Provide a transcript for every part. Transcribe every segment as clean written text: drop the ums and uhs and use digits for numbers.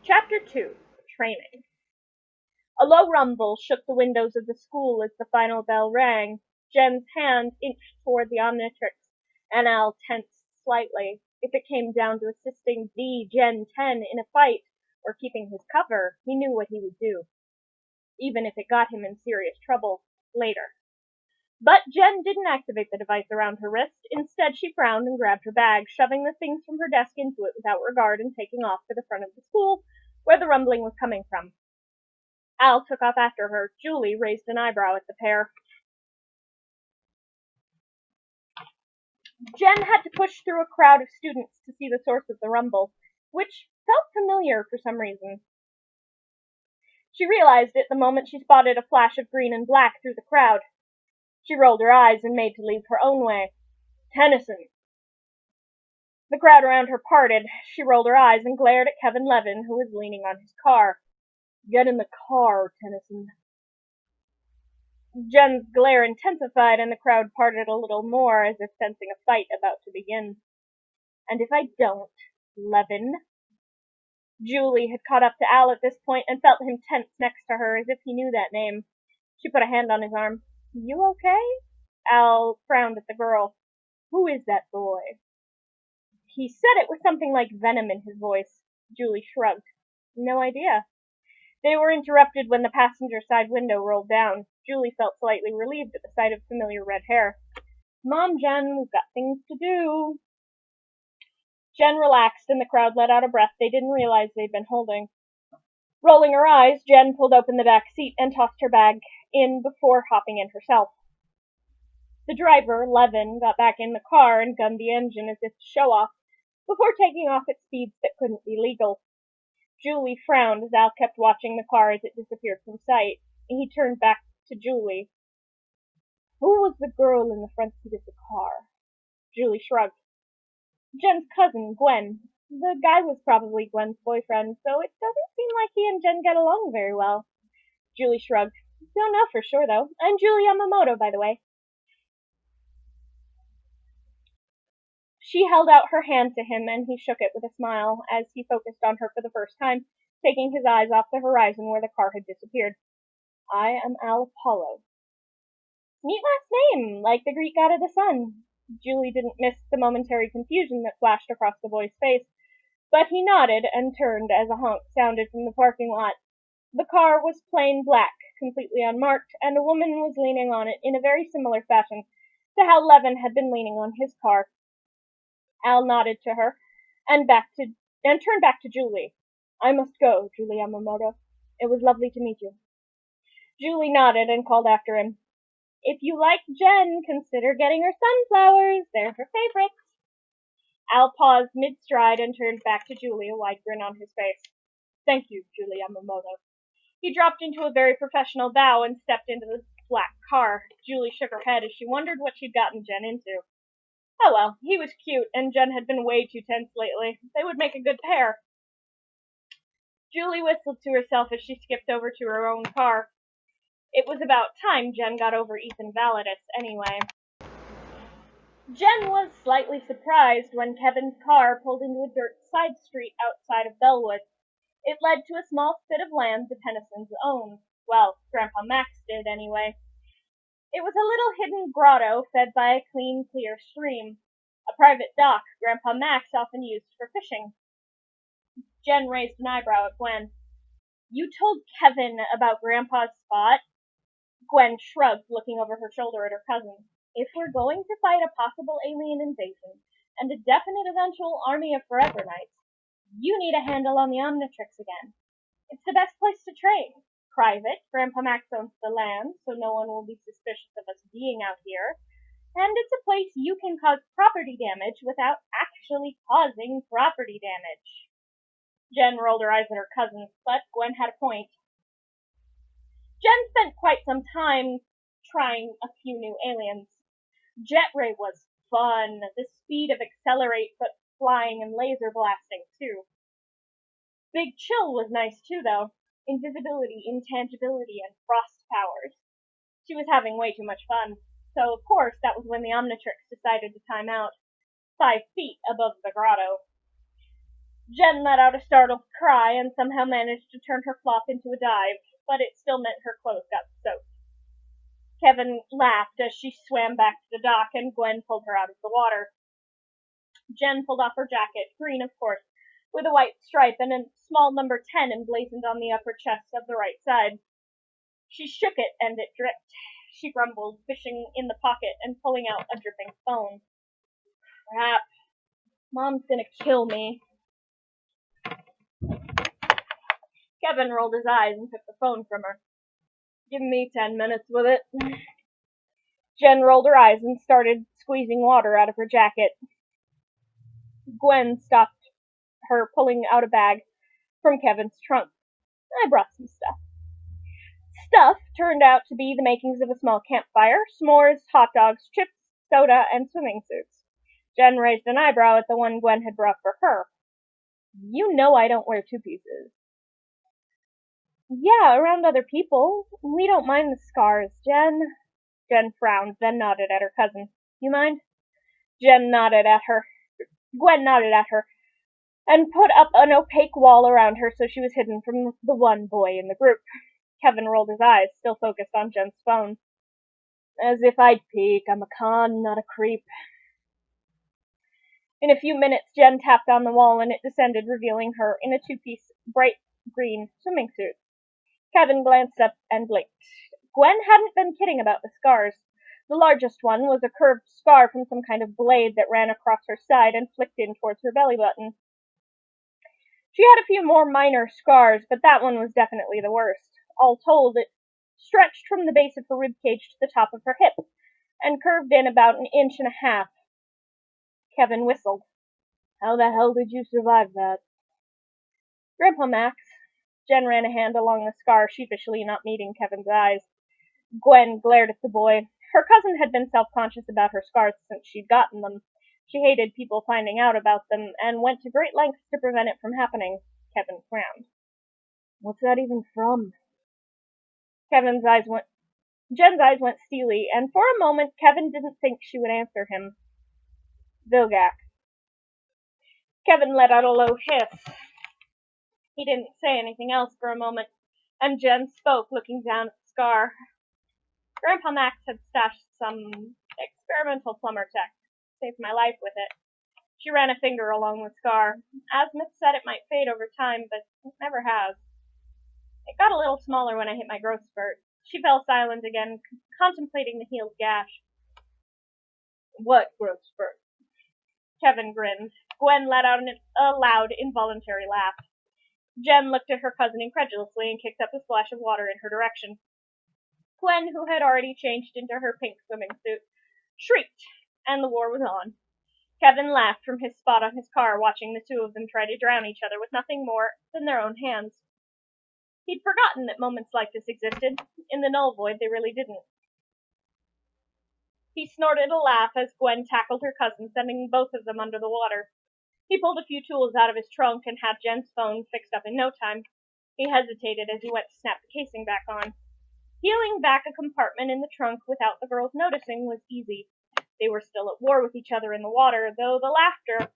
Chapter 2. Training. A low rumble shook the windows of the school as the final bell rang. Jen's hand inched toward the Omnitrix, and Al tensed slightly. If it came down to assisting the Gen 10 in a fight, or keeping his cover, he knew what he would do, even if it got him in serious trouble later. But Jen didn't activate the device around her wrist. Instead, she frowned and grabbed her bag, shoving the things from her desk into it without regard and taking off for the front of the school, where the rumbling was coming from. Al took off after her. Julie raised an eyebrow at the pair. Jen had to push through a crowd of students to see the source of the rumble, which felt familiar for some reason. She realized it the moment she spotted a flash of green and black through the crowd. She rolled her eyes and made to leave her own way. Tennyson. The crowd around her parted. She rolled her eyes and glared at Kevin Levin, who was leaning on his car. Get in the car, Tennyson. Jen's glare intensified, and the crowd parted a little more, as if sensing a fight about to begin. And if I don't, Levin? Julie had caught up to Al at this point and felt him tense next to her, as if he knew that name. She put a hand on his arm. You okay? Al frowned at the girl. Who is that boy? He said it with something like venom in his voice. Julie shrugged. No idea. They were interrupted when the passenger side window rolled down. Julie felt slightly relieved at the sight of familiar red hair. Come on, Jen, we've got things to do. Jen relaxed, and the crowd let out a breath they didn't realize they'd been holding. Rolling her eyes, Jen pulled open the back seat and tossed her bag in before hopping in herself. The driver, Levin, got back in the car and gunned the engine as if to show off, before taking off at speeds that couldn't be legal. Julie frowned as Al kept watching the car as it disappeared from sight. He turned back to Julie. Who was the girl in the front seat of the car? Julie shrugged. Jen's cousin, Gwen. The guy was probably Gwen's boyfriend, so it doesn't seem like he and Jen get along very well. Julie shrugged. Don't know for sure, though. I'm Julie Yamamoto, by the way. She held out her hand to him, and he shook it with a smile as he focused on her for the first time, taking his eyes off the horizon where the car had disappeared. I am Al Apollo. Neat last name, like the Greek god of the sun. Julie didn't miss the momentary confusion that flashed across the boy's face, but he nodded and turned as a honk sounded from the parking lot. The car was plain black, completely unmarked, and a woman was leaning on it in a very similar fashion to how Levin had been leaning on his car. Al nodded to her and turned back to Julie. I must go, Julie Yamamoto. It was lovely to meet you. Julie nodded and called after him. If you like Jen, consider getting her sunflowers. They're her favorites. Al paused mid-stride and turned back to Julie, a wide grin on his face. Thank you, Julie Yamamoto. He dropped into a very professional bow and stepped into the black car. Julie shook her head as she wondered what she'd gotten Jen into. Oh well, he was cute, and Jen had been way too tense lately. They would make a good pair. Julie whistled to herself as she skipped over to her own car. It was about time Jen got over Ethan Validus, anyway. Jen was slightly surprised when Kevin's car pulled into a dirt side street outside of Bellwood. It led to a small spit of land the Tennysons owned. Well, Grandpa Max did, anyway. It was a little hidden grotto fed by a clean, clear stream, a private dock Grandpa Max often used for fishing. Jen raised an eyebrow at Gwen. You told Kevin about Grandpa's spot? Gwen shrugged, looking over her shoulder at her cousin. If we're going to fight a possible alien invasion and a definite eventual army of Forever Knights, you need a handle on the Omnitrix again. It's the best place to train. Private, Grandpa Max owns the land, so no one will be suspicious of us being out here. And it's a place you can cause property damage without actually causing property damage. Jen rolled her eyes at her cousin, but Gwen had a point. Jen spent quite some time trying a few new aliens. Jet Ray was fun, the speed of accelerate, but flying and laser blasting, too. Big Chill was nice, too, though. Invisibility, intangibility, and frost powers. She was having way too much fun. So, of course, that was when the Omnitrix decided to time out, 5 feet above the grotto. Jen let out a startled cry and somehow managed to turn her flop into a dive, but it still meant her clothes got soaked. Kevin laughed as she swam back to the dock and Gwen pulled her out of the water. Jen pulled off her jacket, green of course, with a white stripe and a small number 10 emblazoned on the upper chest of the right side. She shook it and it dripped. She grumbled, fishing in the pocket and pulling out a dripping phone. Crap. Mom's gonna kill me. Kevin rolled his eyes and took the phone from her. Give me 10 minutes with it. Jen rolled her eyes and started squeezing water out of her jacket. Gwen stopped her, pulling out a bag from Kevin's trunk. I brought some stuff. Stuff turned out to be the makings of a small campfire, s'mores, hot dogs, chips, soda, and swimming suits. Jen raised an eyebrow at the one Gwen had brought for her. You know I don't wear two pieces. Yeah, around other people. We don't mind the scars, Jen. Jen frowned, then nodded at her cousin. You mind? Gwen nodded at her, and put up an opaque wall around her so she was hidden from the one boy in the group. Kevin rolled his eyes, still focused on Jen's phone. As if I'd peek. I'm a con, not a creep. In a few minutes, Jen tapped on the wall and it descended, revealing her in a two-piece, bright green swimming suit. Kevin glanced up and blinked. Gwen hadn't been kidding about the scars. The largest one was a curved scar from some kind of blade that ran across her side and flicked in towards her belly button. She had a few more minor scars, but that one was definitely the worst. All told, it stretched from the base of her ribcage to the top of her hip, and curved in about an inch and a half. Kevin whistled. How the hell did you survive that? Grandpa Max. Jen ran a hand along the scar, sheepishly not meeting Kevin's eyes. Gwen glared at the boy. Her cousin had been self-conscious about her scars since she'd gotten them. She hated people finding out about them, and went to great lengths to prevent it from happening. Kevin frowned. What's that even from? Jen's eyes went steely, and for a moment Kevin didn't think she would answer him. Vilgac. Kevin let out a low hiss. He didn't say anything else for a moment, and Jen spoke, looking down at the scar. Grandpa Max had stashed some experimental plumber tech. Saved my life with it. She ran a finger along the scar. Asmith said it might fade over time, but it never has. It got a little smaller when I hit my growth spurt. She fell silent again, contemplating the healed gash. What growth spurt? Kevin grinned. Gwen let out a loud, involuntary laugh. Jen looked at her cousin incredulously and kicked up a splash of water in her direction. Gwen, who had already changed into her pink swimming suit, shrieked, and the war was on. Kevin laughed from his spot on his car, watching the two of them try to drown each other with nothing more than their own hands. He'd forgotten that moments like this existed. In the null void, they really didn't. He snorted a laugh as Gwen tackled her cousin, sending both of them under the water. He pulled a few tools out of his trunk and had Jen's phone fixed up in no time. He hesitated as he went to snap the casing back on. Peeling back a compartment in the trunk without the girls noticing was easy. They were still at war with each other in the water, though the laughter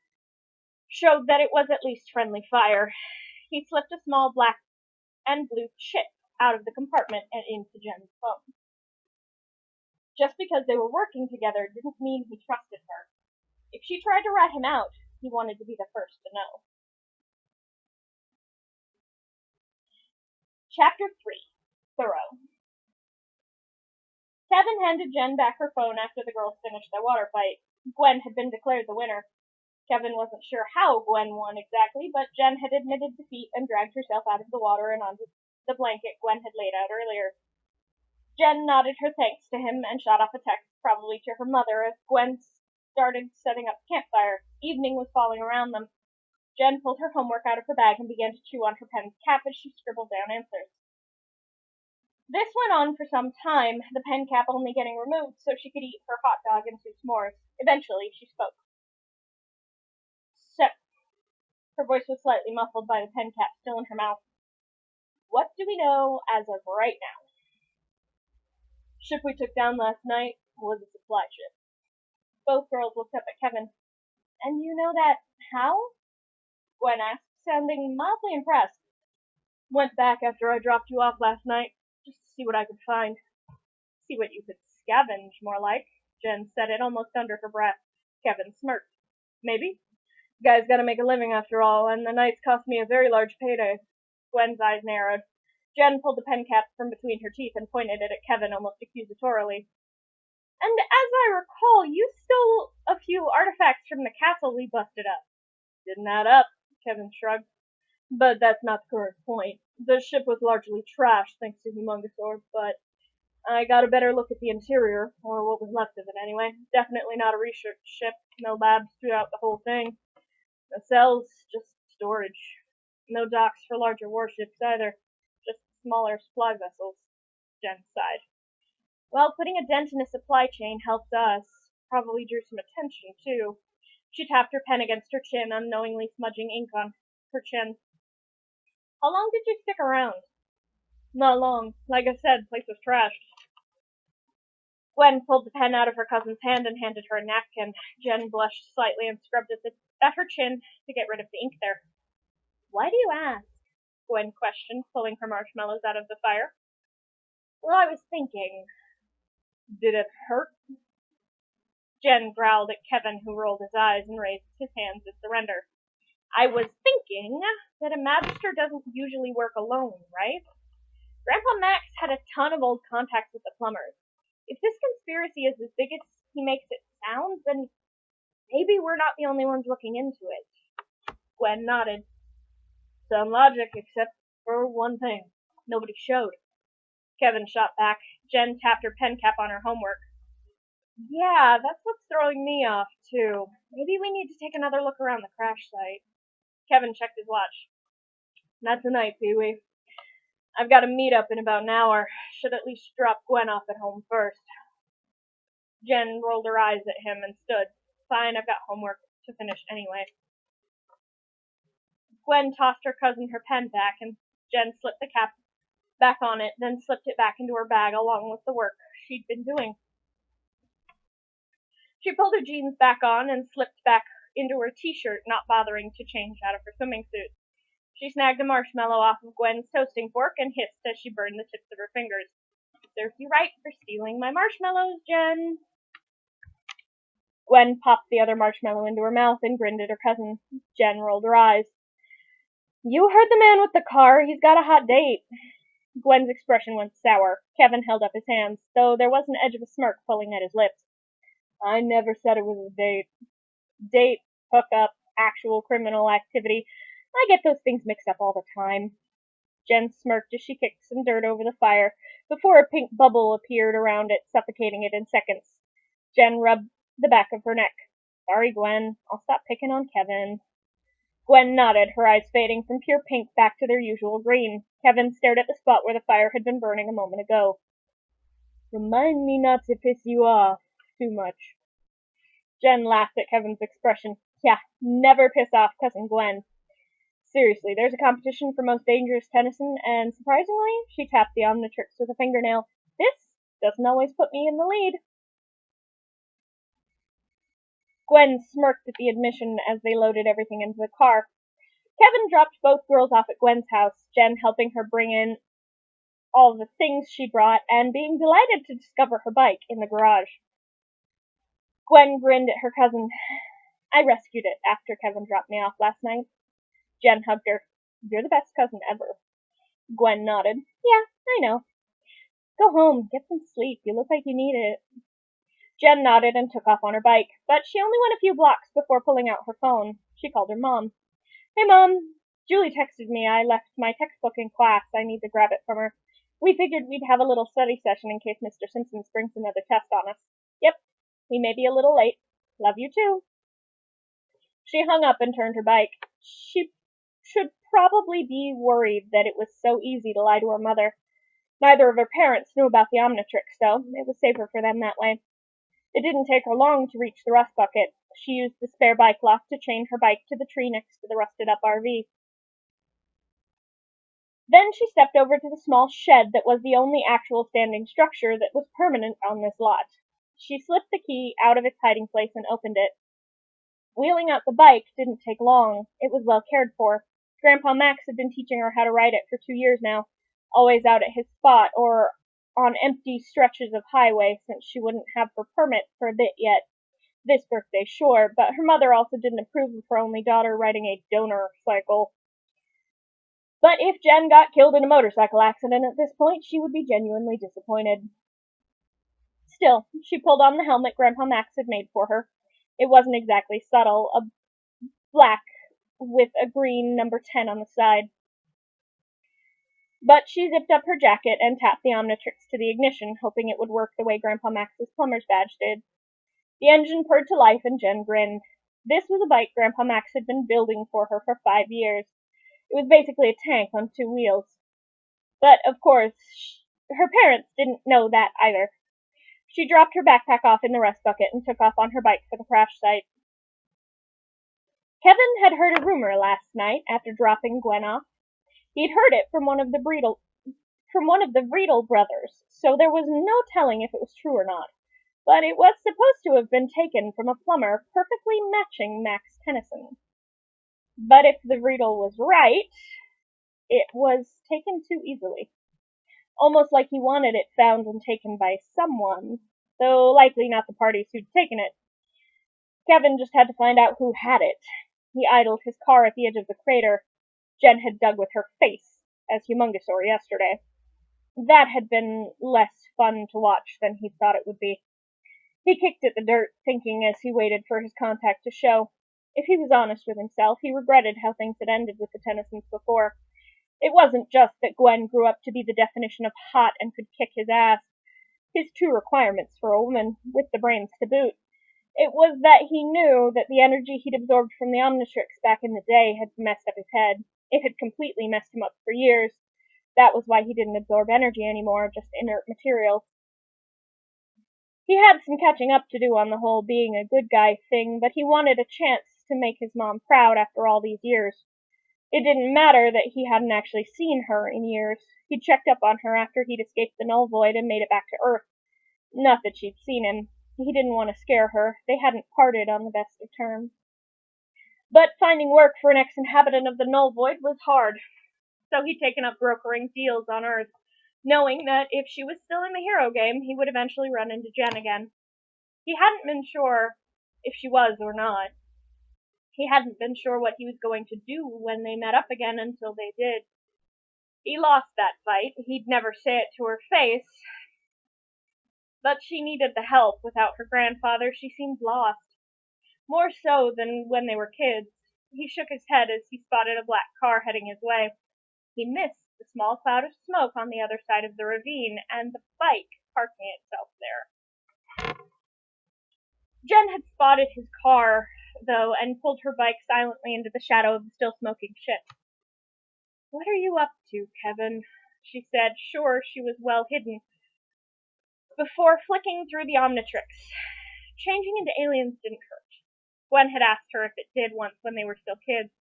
showed that it was at least friendly fire. He slipped a small black and blue chip out of the compartment and into Jen's phone. Just because they were working together didn't mean he trusted her. If she tried to rat him out, he wanted to be the first to know. Chapter 3. Thorough. Kevin handed Jen back her phone after the girls finished their water fight. Gwen had been declared the winner. Kevin wasn't sure how Gwen won exactly, but Jen had admitted defeat and dragged herself out of the water and onto the blanket Gwen had laid out earlier. Jen nodded her thanks to him and shot off a text, probably to her mother, as Gwen started setting up the campfire. Evening was falling around them. Jen pulled her homework out of her bag and began to chew on her pen's cap as she scribbled down answers. This went on for some time, the pen cap only getting removed so she could eat her hot dog and 2 s'mores. Eventually, she spoke. So, her voice was slightly muffled by the pen cap still in her mouth. What do we know as of right now? Ship we took down last night was a supply ship. Both girls looked up at Kevin. And you know that how? Gwen asked, sounding mildly impressed. Went back after I dropped you off last night, just to see what I could find. See what you could scavenge, more like. Jen said it almost under her breath. Kevin smirked. Maybe. Guy's gotta make a living after all, and the nights cost me a very large payday. Gwen's eyes narrowed. Jen pulled the pen cap from between her teeth and pointed it at Kevin almost accusatorily. And as I recall, you stole a few artifacts from the castle we busted up. Didn't add up, Kevin shrugged. But that's not the current point. The ship was largely trashed thanks to Humongousaur, but I got a better look at the interior, or what was left of it anyway. Definitely not a research ship. No labs throughout the whole thing. No cells, just storage. No docks for larger warships either. Just smaller supply vessels. Jen sighed. Well, putting a dent in a supply chain helped us. Probably drew some attention, too. She tapped her pen against her chin, unknowingly smudging ink on her chin. How long did you stick around? Not long. Like I said, place was trashed. Gwen pulled the pen out of her cousin's hand and handed her a napkin. Jen blushed slightly and scrubbed at her chin to get rid of the ink there. Why do you ask? Gwen questioned, pulling her marshmallows out of the fire. Well, I was thinking. Did it hurt? Jen growled at Kevin, who rolled his eyes and raised his hands in surrender. I was thinking that a magister doesn't usually work alone, right? Grandpa Max had a ton of old contacts with the plumbers. If this conspiracy is as big as he makes it sound, then maybe we're not the only ones looking into it. Gwen nodded. Sound logic, except for one thing. Nobody showed. Kevin shot back. Jen tapped her pen cap on her homework. Yeah, that's what's throwing me off, too. Maybe we need to take another look around the crash site. Kevin checked his watch. Not tonight, Pee-wee. I've got a meet-up in about an hour. Should at least drop Gwen off at home first. Jen rolled her eyes at him and stood. Fine, I've got homework to finish anyway. Gwen tossed her cousin her pen back, and Jen slipped the cap back on it, then slipped it back into her bag along with the work she'd been doing. She pulled her jeans back on and slipped back into her t-shirt, not bothering to change out of her swimming suit. She snagged a marshmallow off of Gwen's toasting fork and hissed as she burned the tips of her fingers. Serves you right for stealing my marshmallows, Jen. Gwen popped the other marshmallow into her mouth and grinned at her cousin. Jen rolled her eyes. You heard the man with the car. He's got a hot date. Gwen's expression went sour. Kevin held up his hands, though there was an edge of a smirk pulling at his lips. I never said it was a date. Date, hookup, actual criminal activity. I get those things mixed up all the time. Jen smirked as she kicked some dirt over the fire before a pink bubble appeared around it, suffocating it in seconds. Jen rubbed the back of her neck. Sorry, Gwen. I'll stop picking on Kevin. Gwen nodded, her eyes fading from pure pink back to their usual green. Kevin stared at the spot where the fire had been burning a moment ago. Remind me not to piss you off too much. Jen laughed at Kevin's expression. Yeah, never piss off Cousin Gwen. Seriously, there's a competition for most dangerous Tennyson, and surprisingly, she tapped the Omnitrix with a fingernail. This doesn't always put me in the lead. Gwen smirked at the admission as they loaded everything into the car. Kevin dropped both girls off at Gwen's house, Jen helping her bring in all the things she brought, and being delighted to discover her bike in the garage. Gwen grinned at her cousin. I rescued it after Kevin dropped me off last night. Jen hugged her. You're the best cousin ever. Gwen nodded. Yeah, I know. Go home, get some sleep. You look like you need it. Jen nodded and took off on her bike, but she only went a few blocks before pulling out her phone. She called her mom. Hey, Mom. Julie texted me I left my textbook in class. I need to grab it from her. We figured we'd have a little study session in case Mr. Simpson springs another test on us. Yep, we may be a little late. Love you too. She hung up and turned her bike. She should probably be worried that it was so easy to lie to her mother. Neither of her parents knew about the Omnitrix, though. It was safer for them that way. It didn't take her long to reach the rust bucket. She used the spare bike lock to chain her bike to the tree next to the rusted-up RV. Then she stepped over to the small shed that was the only actual standing structure that was permanent on this lot. She slipped the key out of its hiding place and opened it. Wheeling out the bike didn't take long. It was well cared for. Grandpa Max had been teaching her how to ride it for 2 years now, always out at his spot or on empty stretches of highway, since she wouldn't have her permit for a bit yet. This birthday, sure, but her mother also didn't approve of her only daughter riding a donor cycle. But if Jen got killed in a motorcycle accident at this point, she would be genuinely disappointed. Still, she pulled on the helmet Grandpa Max had made for her. It wasn't exactly subtle, a black with a green number 10 on the side. But she zipped up her jacket and tapped the Omnitrix to the ignition, hoping it would work the way Grandpa Max's plumber's badge did. The engine purred to life and Jen grinned. This was a bike Grandpa Max had been building for her for 5 years. It was basically a tank on 2 wheels. But, of course, her parents didn't know that either. She dropped her backpack off in the rust bucket and took off on her bike for the crash site. Kevin had heard a rumor last night after dropping Gwen off. He'd heard it from one of the Breedle brothers, so there was no telling if it was true or not. But it was supposed to have been taken from a plumber perfectly matching Max Tennyson. But if the Breedle was right, it was taken too easily. Almost like he wanted it found and taken by someone, though likely not the parties who'd taken it. Kevin just had to find out who had it. He idled his car at the edge of the crater Jen had dug with her face as Humongosaur yesterday. That had been less fun to watch than he thought it would be. He kicked at the dirt, thinking as he waited for his contact to show. If he was honest with himself, he regretted how things had ended with the Tennysons before. It wasn't just that Gwen grew up to be the definition of hot and could kick his ass, his 2 requirements for a woman, with the brains to boot. It was that he knew that the energy he'd absorbed from the Omnitrix back in the day had messed up his head. It had completely messed him up for years. That was why he didn't absorb energy anymore, just inert materials. He had some catching up to do on the whole being a good guy thing, but he wanted a chance to make his mom proud after all these years. It didn't matter that he hadn't actually seen her in years. He'd checked up on her after he'd escaped the null void and made it back to Earth. Not that she'd seen him. He didn't want to scare her. They hadn't parted on the best of terms. But finding work for an ex-inhabitant of the null void was hard, so he'd taken up brokering deals on Earth, knowing that if she was still in the hero game, he would eventually run into Jen again. He hadn't been sure if she was or not. He hadn't been sure what he was going to do when they met up again until they did. He lost that fight. He'd never say it to her face, but she needed the help. Without her grandfather, she seemed lost. More so than when they were kids. He shook his head as he spotted a black car heading his way. He missed the small cloud of smoke on the other side of the ravine and the bike parking itself there. Jen had spotted his car, though, and pulled her bike silently into the shadow of the still smoking ship. "What are you up to, Kevin?" she said, sure she was well hidden, before flicking through the Omnitrix. Changing into aliens didn't hurt. Gwen had asked her if it did once when they were still kids.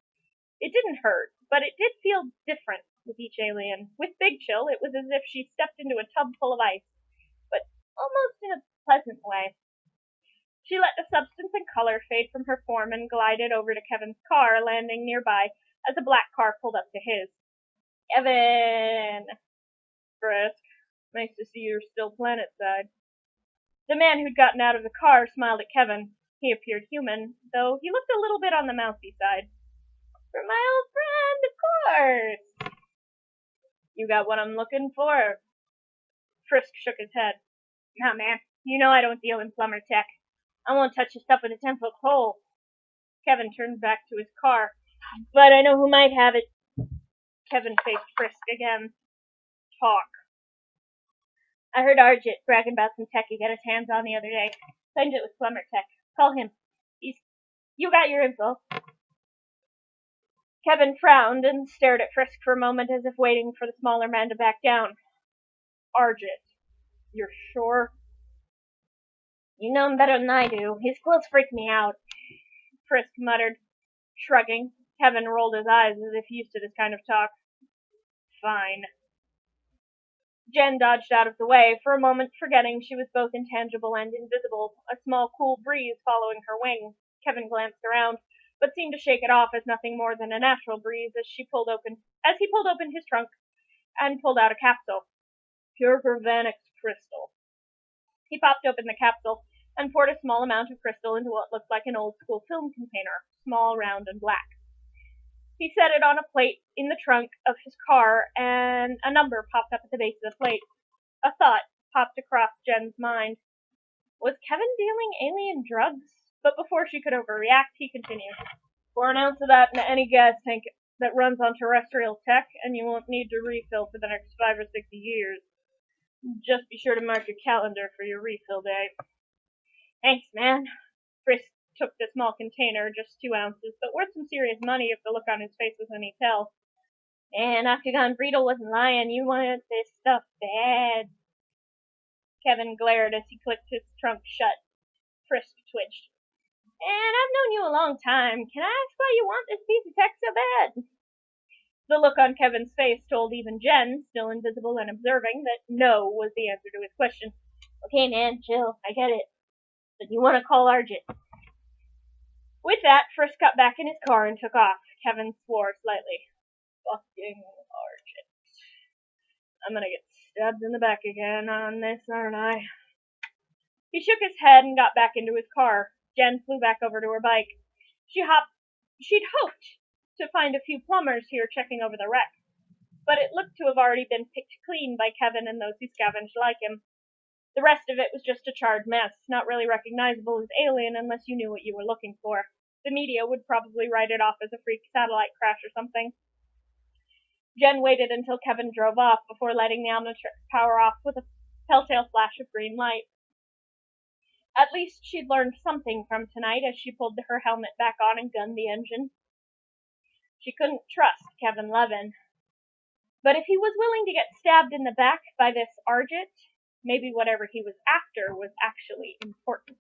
It didn't hurt, but it did feel different with each alien. With Big Chill, it was as if she stepped into a tub full of ice, but almost in a pleasant way. She let the substance and color fade from her form and glided over to Kevin's car, landing nearby as a black car pulled up to his. "Kevin!" "Frisk, nice to see you're still planet-side." The man who'd gotten out of the car smiled at Kevin. He appeared human, though he looked a little bit on the mousy side. "For my old friend, of course." "You got what I'm looking for?" Frisk shook his head. "Nah, man. You know I don't deal in plumber tech. I won't touch your stuff with a 10-foot pole." Kevin turned back to his car. "But I know who might have it." Kevin faced Frisk again. "Talk." "I heard Arjit bragging about some tech he got his hands on the other day. Claimed it was plumber tech. Call him. You got your info." Kevin frowned and stared at Frisk for a moment as if waiting for the smaller man to back down. "Arjit. You're sure?" "You know him better than I do. His clothes freak me out," Frisk muttered, shrugging. Kevin rolled his eyes as if used to this kind of talk. "Fine." Jen dodged out of the way, for a moment forgetting she was both intangible and invisible, a small cool breeze following her wing. Kevin glanced around, but seemed to shake it off as nothing more than a natural breeze as he pulled open his trunk and pulled out a capsule. Pure Gravanix crystal. He popped open the capsule and poured a small amount of crystal into what looked like an old-school film container, small, round, and black. He set it on a plate in the trunk of his car, and a number popped up at the base of the plate. A thought popped across Jen's mind. Was Kevin dealing alien drugs? But before she could overreact, he continued. Pour an ounce of that in any gas tank that runs on terrestrial tech, and you won't need to refill for the next 5 or 6 years. Just be sure to mark your calendar for your refill day. Thanks, man. Frisk took the small container, just 2 ounces, but worth some serious money if the look on his face was any tell. And Octagon Breedle wasn't lying. You wanted this stuff bad. Kevin glared as he clicked his trunk shut. Frisk twitched. And I've known you a long time. Can I ask why you want this piece of tech so bad? The look on Kevin's face told even Jen, still invisible and observing, that no was the answer to his question. Okay, man, chill. I get it. But you want to call Argent. With that, Frisk got back in his car and took off. Kevin swore slightly. Fucking Argent. I'm gonna get stabbed in the back again on this, aren't I? He shook his head and got back into his car. Jen flew back over to her bike. She'd hoped to find a few plumbers here checking over the wreck, but it looked to have already been picked clean by Kevin and those who scavenged like him. The rest of it was just a charred mess, not really recognizable as alien unless you knew what you were looking for. The media would probably write it off as a freak satellite crash or something. Jen waited until Kevin drove off before letting the Omnitrix power off with a telltale flash of green light. At least she'd learned something from tonight as she pulled her helmet back on and gunned the engine. She couldn't trust Kevin Levin. But if he was willing to get stabbed in the back by this Argent, maybe whatever he was after was actually important.